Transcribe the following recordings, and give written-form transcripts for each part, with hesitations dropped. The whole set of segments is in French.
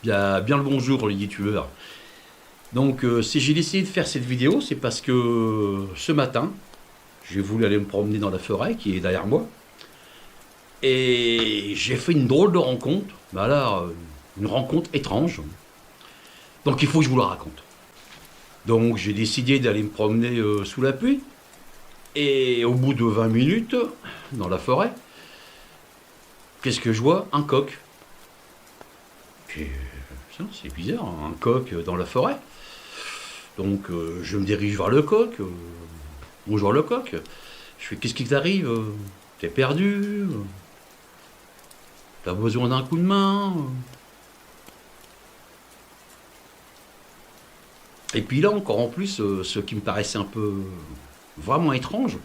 Bien le bonjour, les youtubeurs. Donc, si j'ai décidé de faire cette vidéo, c'est parce que ce matin, j'ai voulu aller me promener dans la forêt qui est derrière moi. Et j'ai fait une drôle de rencontre. Bah là, une rencontre étrange. Donc, il faut que je vous la raconte. Donc, j'ai décidé d'aller me promener sous la pluie. Et au bout de 20 minutes, dans la forêt, qu'est-ce que je vois? Un coq. Puis, tiens, c'est bizarre, un coq dans la forêt. Donc je me dirige vers le coq. Bonjour le coq. Je fais qu'est-ce qui t'arrive? T'es perdu? T'as besoin d'un coup de main? Et puis là encore en plus, ce qui me paraissait un peu vraiment étrange,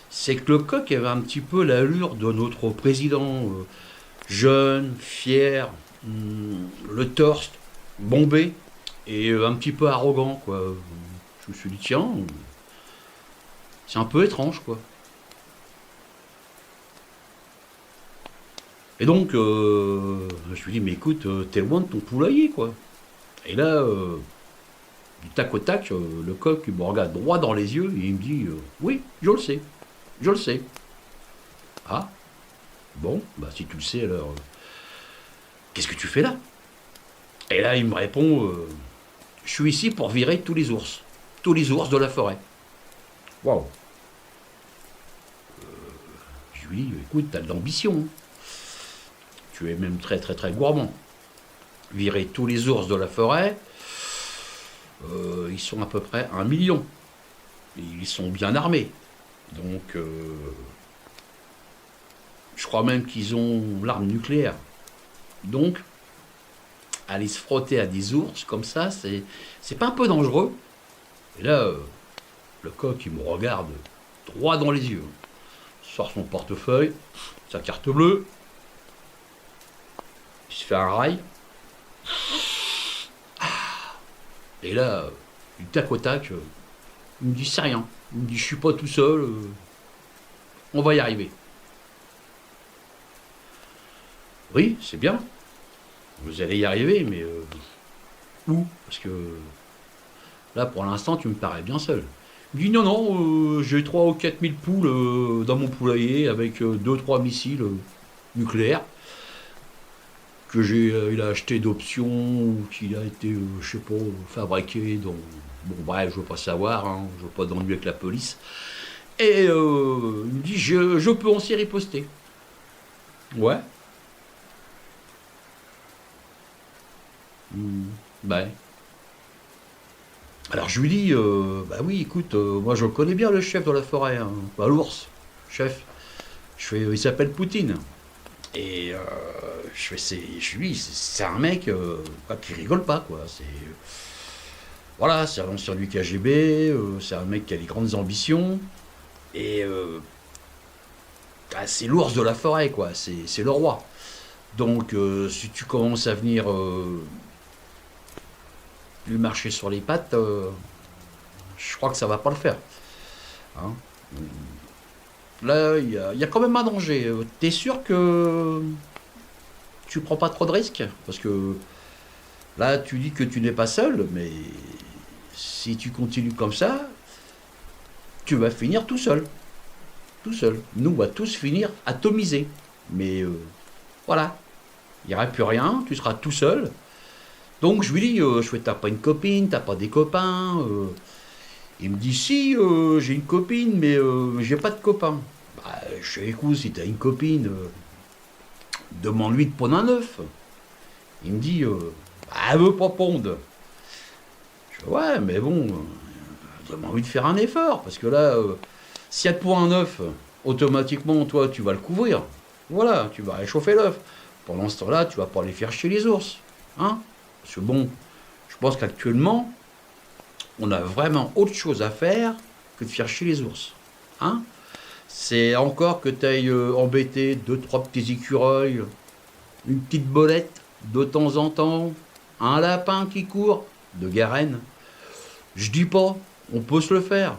c'est que le coq avait un petit peu l'allure de notre président, jeune, fier, le torse bombé et un petit peu arrogant quoi. Je me suis dit tiens, c'est un peu étrange quoi. Et donc, je lui dis, mais écoute, t'es loin de ton poulailler, quoi. Et là, du tac au tac, le coq il me regarde droit dans les yeux et il me dit, oui, je le sais, je le sais. Ah, bon, bah si tu le sais, alors, qu'est-ce que tu fais là? Et là, il me répond, je suis ici pour virer tous les ours de la forêt. Waouh. Je lui dis, écoute, t'as de l'ambition, hein. Tu es même très très très gourmand. Virer tous les ours de la forêt, ils sont à peu près 1 million. Ils sont bien armés. Donc, je crois même qu'ils ont l'arme nucléaire. Donc, aller se frotter à des ours comme ça, c'est pas un peu dangereux? Et là, le coq, il me regarde droit dans les yeux. Il sort son portefeuille, sa carte bleue, il se fait un rail. Et là, du tac au tac, il me dit c'est rien. Il me dit je suis pas tout seul, on va y arriver. Oui, c'est bien, vous allez y arriver, mais où? Parce que là, pour l'instant, tu me parais bien seul. Il me dit non, non, j'ai 3 ou 4 000 poules dans mon poulailler avec 2 3 missiles nucléaires que il a acheté d'options ou qu'il a été, je sais pas, fabriqué dans. Bon, bref, je veux pas savoir, hein, je veux pas d'ennui avec la police. Et il me dit je peux aussi riposter. Ouais. Bah, alors je lui dis, bah oui, écoute, moi je connais bien le chef de la forêt, hein, pas l'ours, chef. Je fais, il s'appelle Poutine. Et je fais, je lui dis, c'est un mec qui rigole pas, quoi. Voilà, c'est un ancien du KGB, c'est un mec qui a des grandes ambitions. Et c'est l'ours de la forêt, quoi. C'est le roi. Donc si tu commences à venir lui marcher sur les pattes, je crois que ça va pas le faire, hein. Là, il y a quand même un danger. T'es sûr que tu prends pas trop de risques? Parce que là, tu dis que tu n'es pas seul, mais si tu continues comme ça, tu vas finir tout seul. Tout seul. Nous, on va tous finir atomisés. Mais voilà, il n'y aura plus rien, tu seras tout seul. Donc je lui dis, je fais, t'as pas une copine, t'as pas des copains? Il me dit, si, j'ai une copine, mais j'ai pas de copain. Bah, je fais, écoute, si t'as une copine, demande-lui de prendre un œuf. Il me dit, bah, elle veut pas pondre. Je fais, ouais, mais bon, j'ai envie de faire un effort, parce que là, si elle te pond un œuf, automatiquement, toi, tu vas le couvrir. Voilà, tu vas réchauffer l'œuf. Pendant ce temps-là, tu vas pas aller faire chez les ours. Hein? Parce que bon, je pense qu'actuellement, on a vraiment autre chose à faire que de faire chez les ours. Hein? C'est encore que tu ailles embêter deux, trois petits écureuils, une petite bolette de temps en temps, un lapin qui court, de Garenne. Je dis pas, on peut se le faire.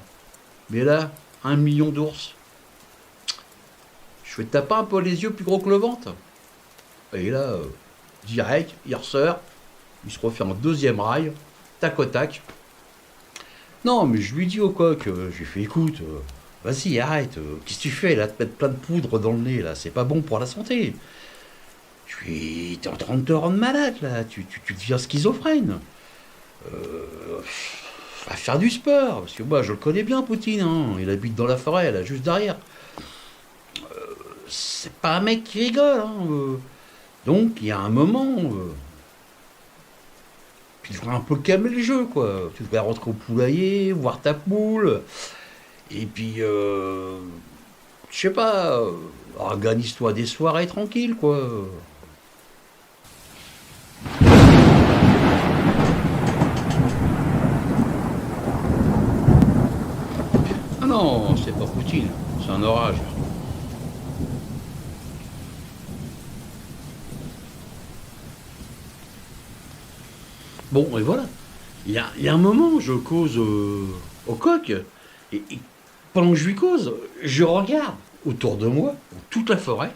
Mais là, 1 million d'ours. Je fais taper un peu les yeux plus gros que le ventre. Et là, direct, il ressort. il se refait en deuxième rail, tac au tac. Non, mais je lui dis au coq, j'ai fait écoute, vas-y, arrête, qu'est-ce que tu fais là, te mettre plein de poudre dans le nez là, c'est pas bon pour la santé. Je lui t'es en train de te rendre malade là, tu deviens schizophrène. Va faire du sport, parce que moi je le connais bien Poutine, hein, il habite dans la forêt là, juste derrière. C'est pas un mec qui rigole, hein. Donc il y a un moment, tu devrais un peu calmer le jeu quoi. Tu devrais rentrer au poulailler, voir ta poule, et puis je sais pas, organise-toi des soirées tranquilles quoi. Ah non, c'est pas Poutine, c'est un orage. Bon, et voilà. Il y a un moment, je cause au coq, et pendant que je lui cause, je regarde autour de moi, dans toute la forêt.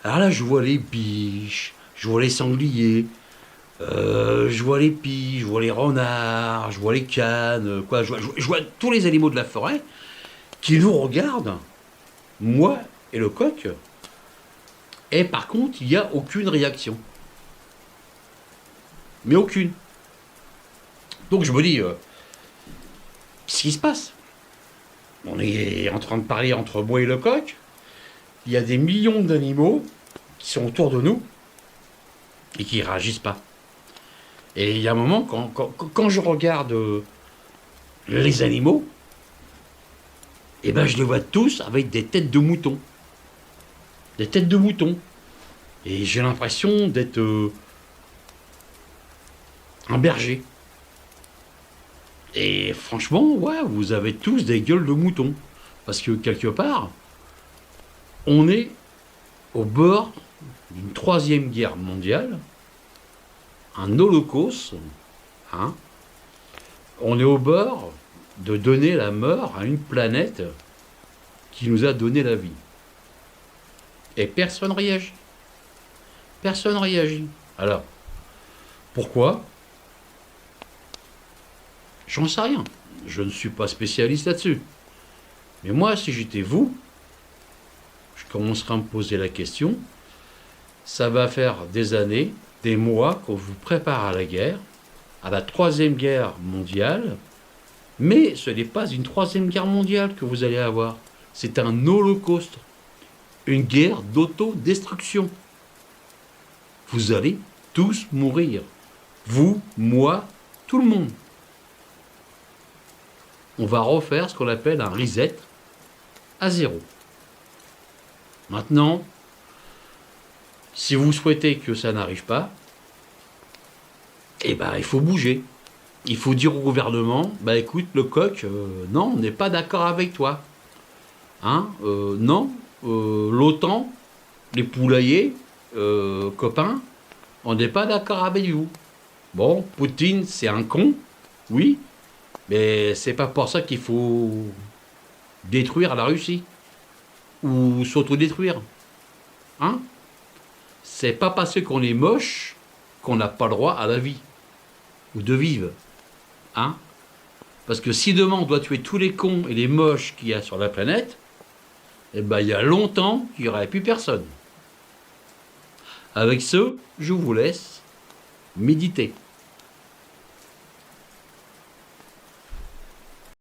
Alors là, je vois les biches, je vois les sangliers, je vois les pies, je vois les renards, je vois les canes, quoi. Je vois tous les animaux de la forêt qui nous regardent, moi et le coq. Et par contre, il n'y a aucune réaction. Mais aucune. Donc je me dis, qu'est-ce qui se passe? On est en train de parler entre moi et le coq. Il y a des millions d'animaux qui sont autour de nous et qui ne réagissent pas. Et il y a un moment, quand je regarde les animaux, eh ben je les vois tous avec des têtes de moutons. Des têtes de moutons. Et j'ai l'impression d'être un berger. Et franchement, ouais, vous avez tous des gueules de moutons. Parce que quelque part, on est au bord d'une troisième guerre mondiale, un holocauste, hein. On est au bord de donner la mort à une planète qui nous a donné la vie. Et personne réagit. Personne réagit. Alors, pourquoi? J'en sais rien. Je ne suis pas spécialiste là-dessus. Mais moi, si j'étais vous, je commencerai à me poser la question. Ça va faire des années, des mois qu'on vous prépare à la guerre, à la troisième guerre mondiale. Mais ce n'est pas une troisième guerre mondiale que vous allez avoir. C'est un holocauste. Une guerre d'autodestruction. Vous allez tous mourir. Vous, moi, tout le monde. On va refaire ce qu'on appelle un reset à zéro. Maintenant, si vous souhaitez que ça n'arrive pas, eh ben, il faut bouger. Il faut dire au gouvernement, bah écoute, le coq, non, on n'est pas d'accord avec toi. Hein, non, l'OTAN, les poulaillers, copains, on n'est pas d'accord avec vous. Bon, Poutine, c'est un con, oui, mais c'est pas pour ça qu'il faut détruire la Russie ou s'autodétruire. Hein? C'est pas parce qu'on est moche qu'on n'a pas le droit à la vie ou de vivre. Hein? Parce que si demain on doit tuer tous les cons et les moches qu'il y a sur la planète, eh ben il y a longtemps qu'il n'y aurait plus personne. Avec ce, je vous laisse méditer.